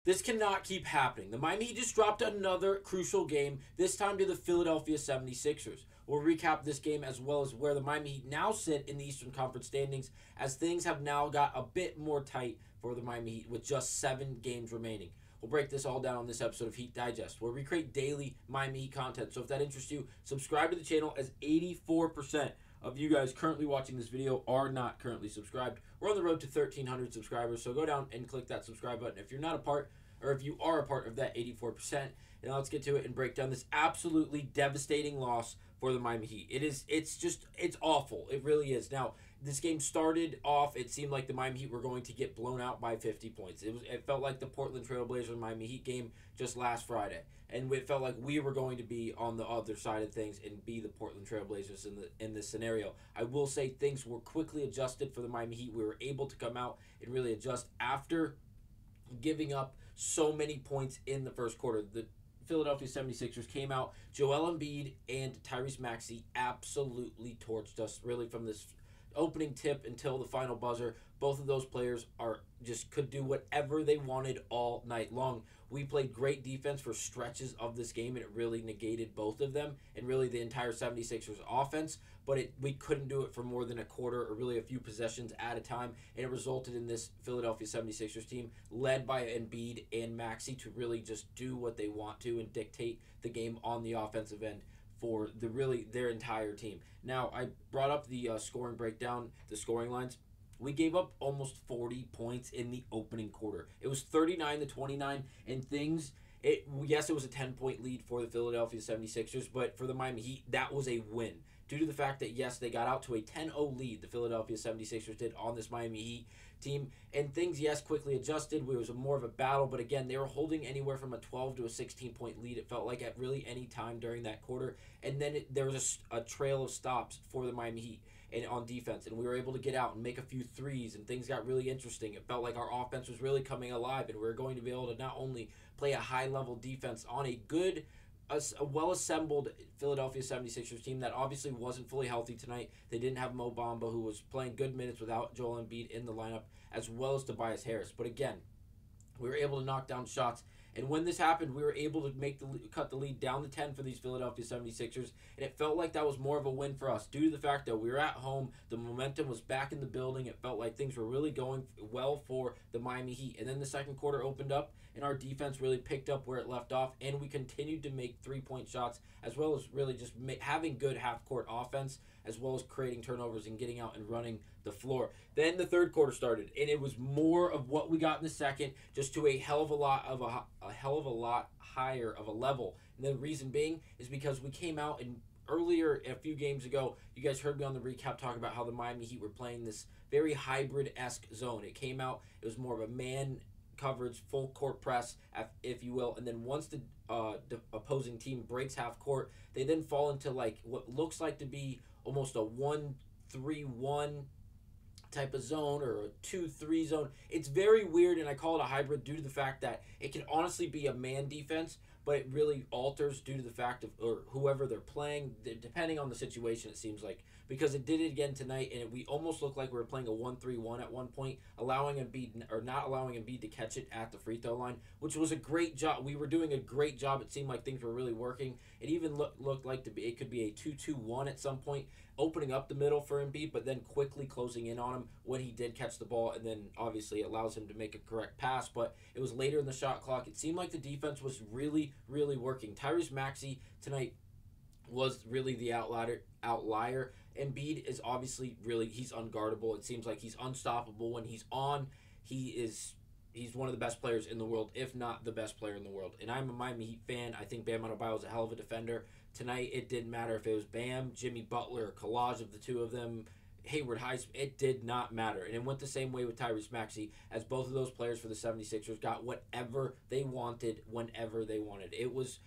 This cannot keep happening. The Miami Heat just dropped another crucial game, this time to the Philadelphia 76ers. We'll recap this game as well as where the Miami Heat now sit in the Eastern Conference standings, as things have now got a bit more tight for the Miami Heat with just 7 games remaining. We'll break this all down on this episode of Heat Digest, where we create daily Miami Heat content. So if that interests you, subscribe to the channel, as 84% of you guys currently watching this video are not currently subscribed. We're on the road to 1,300 subscribers, so go down and click that subscribe button if you're not a part, or if you are a part of that 84%. Now let's get to it and break down this absolutely devastating loss for the Miami Heat. It's awful. It really is. Now, this game started off, it seemed like the Miami Heat were going to get blown out by 50 points. It felt like the Portland Trail Blazers Miami Heat game just last Friday. And it felt like we were going to be on the other side of things and be the Portland Trail Blazers in this scenario. I will say things were quickly adjusted for the Miami Heat. We were able to come out and really adjust after giving up so many points in the first quarter. The Philadelphia 76ers came out. Joel Embiid and Tyrese Maxey absolutely torched us, really, from this opening tip until the final buzzer. Both of those players could do whatever they wanted all night long. We played great defense for stretches of this game, and it really negated both of them and really the entire 76ers offense, but we couldn't do it for more than a quarter or really a few possessions at a time, and it resulted in this Philadelphia 76ers team led by Embiid and Maxey to really just do what they want to and dictate the game on the offensive end for their entire team. Now, I brought up the scoring breakdown, the scoring lines. We gave up almost 40 points in the opening quarter. It was 39-29, and yes, it was a 10-point lead for the Philadelphia 76ers, but for the Miami Heat, that was a win. Due to the fact that, yes, they got out to a 10-0 lead, the Philadelphia 76ers did on this Miami Heat team, and things, yes, quickly adjusted. It was more of a battle, but again, they were holding anywhere from a 12 to a 16-point lead, it felt like, at really any time during that quarter, and then there was a trail of stops for the Miami Heat and on defense, and we were able to get out and make a few threes, and things got really interesting. It felt like our offense was really coming alive, and we were going to be able to not only play a high-level defense on a well-assembled Philadelphia 76ers team that obviously wasn't fully healthy tonight. They didn't have Mo Bamba, who was playing good minutes without Joel Embiid in the lineup, as well as Tobias Harris. But again, we were able to knock down shots. And when this happened, we were able to cut the lead down to 10 for these Philadelphia 76ers, and it felt like that was more of a win for us due to the fact that we were at home, the momentum was back in the building, it felt like things were really going well for the Miami Heat. And then the second quarter opened up, and our defense really picked up where it left off, and we continued to make three-point shots, as well as really just having good half-court offense, as well as creating turnovers and getting out and running the floor. Then the third quarter started, and it was more of what we got in the second, just to a hell of a lot higher of a level. And the reason being is because we came out, and earlier, a few games ago, you guys heard me on the recap talk about how the Miami Heat were playing this very hybrid-esque zone. It came out, it was more of a man coverage, full court press, if you will, and then once the opposing team breaks half court, they then fall into like what looks like to be almost a 1-3-1 type of zone or a 2-3 zone. It's very weird, and I call it a hybrid due to the fact that it can honestly be a man defense, but it really alters due to the fact of or whoever they're playing, depending on the situation, it seems like, because it did it again tonight, and we almost looked like we were playing a 1-3-1 at one point, not allowing Embiid to catch it at the free throw line, which was a great job. We were doing a great job. It seemed like things were really working. It even looked like it could be a 2-2-1 at some point, opening up the middle for Embiid, but then quickly closing in on him when he did catch the ball, and then obviously allows him to make a correct pass. But it was later in the shot clock. It seemed like the defense was really, really working. Tyrese Maxey tonight was really the outlier. Embiid is obviously he's unguardable. It seems like he's unstoppable. When he's on, he's one of the best players in the world, if not the best player in the world. And I'm a Miami Heat fan. I think Bam Adebayo is a hell of a defender. Tonight, it didn't matter if it was Bam, Jimmy Butler, a collage of the two of them, Hayward Heisman. It did not matter. And it went the same way with Tyrese Maxey, as both of those players for the 76ers got whatever they wanted whenever they wanted. It was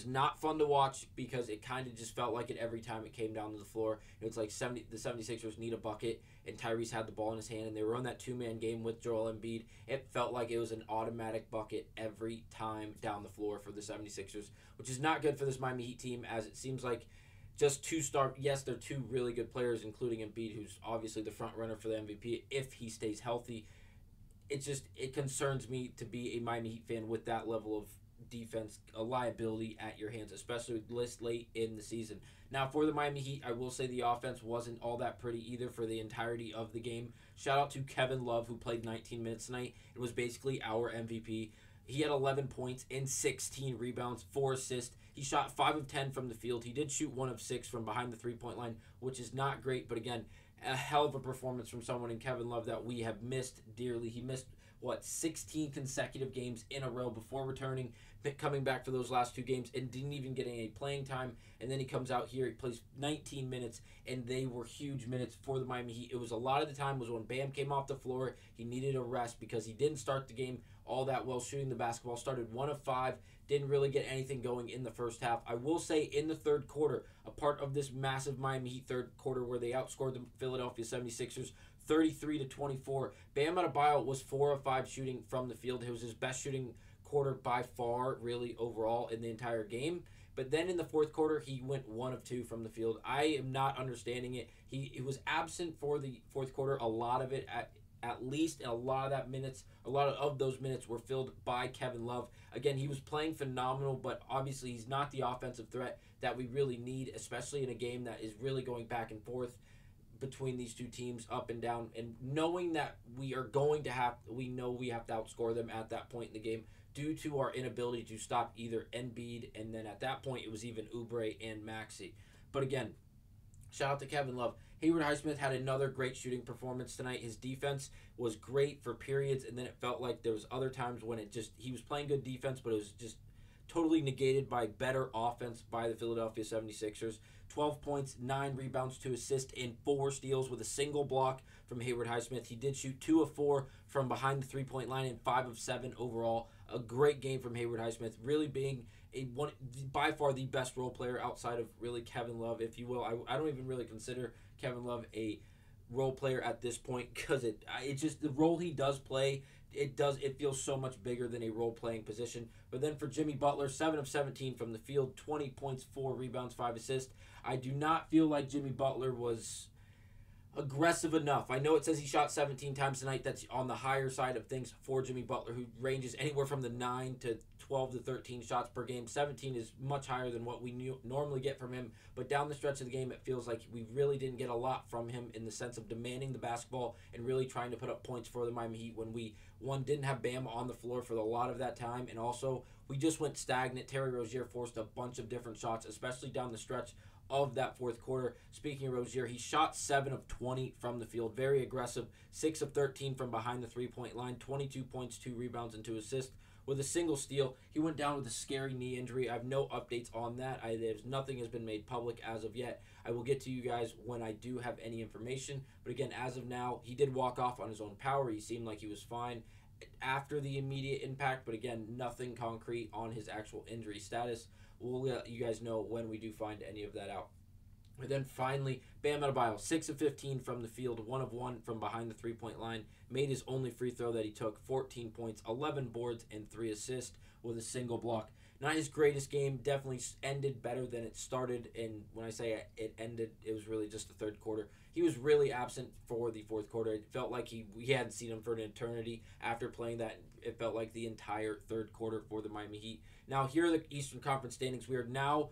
not fun to watch because it kind of just felt like it every time it came down to the floor. It was like the 76ers need a bucket, and Tyrese had the ball in his hand, and they were on that two-man game with Joel Embiid. It felt like it was an automatic bucket every time down the floor for the 76ers, which is not good for this Miami Heat team, as it seems like just yes, they're two really good players, including Embiid, who's obviously the front runner for the MVP if he stays healthy. it concerns me to be a Miami Heat fan with that level of defense, a liability at your hands, especially this late in the season. Now, for the Miami Heat, I will say the offense wasn't all that pretty either for the entirety of the game. Shout out to Kevin Love, who played 19 minutes tonight. It was basically our MVP. He had 11 points and 16 rebounds, 4 assists. He shot 5 of 10 from the field. He did shoot 1 of 6 from behind the three-point line, which is not great, but again, a hell of a performance from someone in Kevin Love that we have missed dearly. He missed, 16 consecutive games in a row before returning, coming back for those last 2 games, and didn't even get any playing time. And then he comes out here, he plays 19 minutes, and they were huge minutes for the Miami Heat. It was a lot of the time was when Bam came off the floor, he needed a rest because he didn't start the game all that well shooting the basketball. Started 1 of 5, didn't really get anything going in the first half. I will say in the third quarter, a part of this massive Miami Heat third quarter where they outscored the Philadelphia 76ers 33-24. Bam Adebayo was 4 of 5 shooting from the field. It was his best shooting quarter by far, really, overall in the entire game. But then in the fourth quarter, he went 1 of 2 from the field. I am not understanding it. He was absent for the fourth quarter. A lot of it, at least, and a lot of those minutes were filled by Kevin Love. Again, he was playing phenomenal, but obviously he's not the offensive threat that we really need, especially in a game that is really going back and forth between these two teams, up and down, and knowing that we know we have to outscore them at that point in the game due to our inability to stop either Embiid, and then at that point it was even Oubre and Maxey. But again, shout out to Kevin Love. Haywood Highsmith had another great shooting performance tonight. His defense was great for periods, and then it felt like there was other times when he was playing good defense, but it was just totally negated by better offense by the Philadelphia 76ers. 12 points, 9 rebounds, 2 assists, and 4 steals with a single block from Haywood Highsmith. He did shoot 2 of 4 from behind the three-point line and 5 of 7 overall. A great game from Haywood Highsmith, really being by far the best role player outside of really Kevin Love, if you will. I don't even really consider Kevin Love a role player at this point because it just the role he does play, it feels so much bigger than a role playing position. But then for Jimmy Butler, 7 of 17 from the field, 20 points, 4 rebounds, 5 assists. I do not feel like Jimmy Butler was aggressive enough. I know it says he shot 17 times tonight. That's on the higher side of things for Jimmy Butler, who ranges anywhere from the 9 to 12 to 13 shots per game. 17 is much higher than what we normally get from him. But down the stretch of the game, it feels like we really didn't get a lot from him in the sense of demanding the basketball and really trying to put up points for the Miami Heat when we, didn't have Bam on the floor for a lot of that time, and also we just went stagnant. Terry Rozier forced a bunch of different shots, especially down the stretch of that fourth quarter. Speaking of Rozier, he shot 7 of 20 from the field. Very aggressive. 6 of 13 from behind the three-point line. 22 points, 2 rebounds, and 2 assists with a single steal. He went down with a scary knee injury. I have no updates on that. Nothing has been made public as of yet. I will get to you guys when I do have any information. But again, as of now, he did walk off on his own power. He seemed like he was fine after the immediate impact. But again, nothing concrete on his actual injury status. We'll let you guys know when we do find any of that out. And then finally, Bam Adebayo, 6 of 15 from the field, 1 of 1 from behind the three-point line. Made his only free throw that he took, 14 points, 11 boards, and 3 assists with a single block. Not his greatest game, definitely ended better than it started. And when I say it ended, it was really just the third quarter. He was really absent for the fourth quarter. It felt like we hadn't seen him for an eternity after playing that. It felt like the entire third quarter for the Miami Heat. Now, here are the Eastern Conference standings. We are now,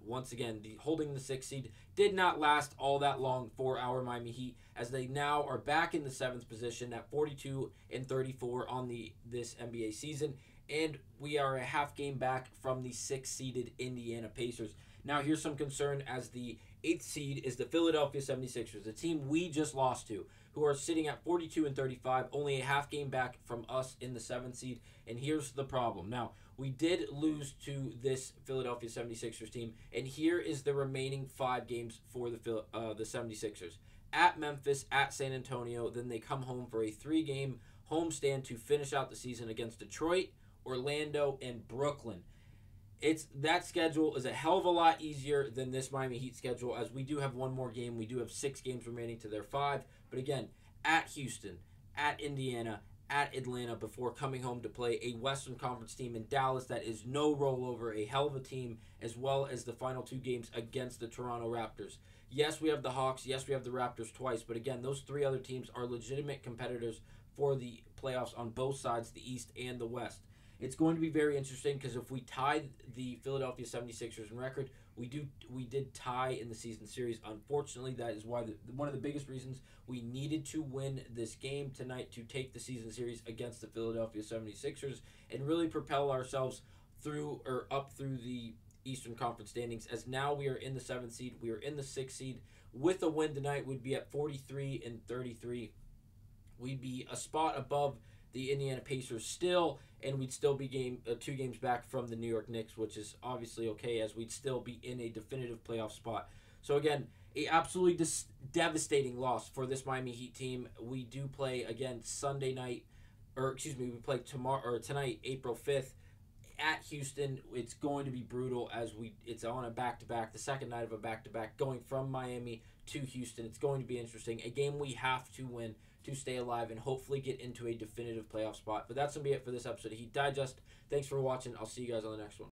once again, holding the 6th seed. Did not last all that long for our Miami Heat, as they now are back in the 7th position at 42-34 on this NBA season. And we are a half game back from the 6th-seeded Indiana Pacers. Now, here's some concern, as the 8th seed is the Philadelphia 76ers, a team we just lost to, who are sitting at 42-35, only a half game back from us in the 7th seed. And here's the problem. Now, we did lose to this Philadelphia 76ers team, and here is the remaining 5 games for the 76ers. At Memphis, at San Antonio, then they come home for a 3-game homestand to finish out the season against Detroit, Orlando, and Brooklyn. That schedule is a hell of a lot easier than this Miami Heat schedule, as we do have one more game. We do have 6 games remaining to their 5. But again, at Houston, at Indiana, at Atlanta, before coming home to play a Western Conference team in Dallas that is no rollover, a hell of a team, as well as the final 2 games against the Toronto Raptors. Yes, we have the Hawks. Yes, we have the Raptors twice. But again, those 3 other teams are legitimate competitors for the playoffs on both sides, the East and the West. It's going to be very interesting because if we tie the Philadelphia 76ers in record, we did tie in the season series. Unfortunately, that is why one of the biggest reasons we needed to win this game tonight to take the season series against the Philadelphia 76ers and really propel ourselves through or up through the Eastern Conference standings, as now we are in the 7th seed. We are in the 6th seed. With a win tonight, we'd be at 43 and 33. We'd be a spot above the Indiana Pacers still, and we'd still be 2 games back from the New York Knicks, which is obviously okay, as we'd still be in a definitive playoff spot. So again, a absolutely devastating loss for this Miami Heat team. We do play again Sunday night, we play tonight, April 5th. At Houston. It's going to be brutal as it's on a back-to-back, the second night of a back-to-back, going from Miami to Houston. It's going to be interesting. A game we have to win to stay alive and hopefully get into a definitive playoff spot. But that's going to be it for this episode of Heat Digest. Thanks for watching. I'll see you guys on the next one.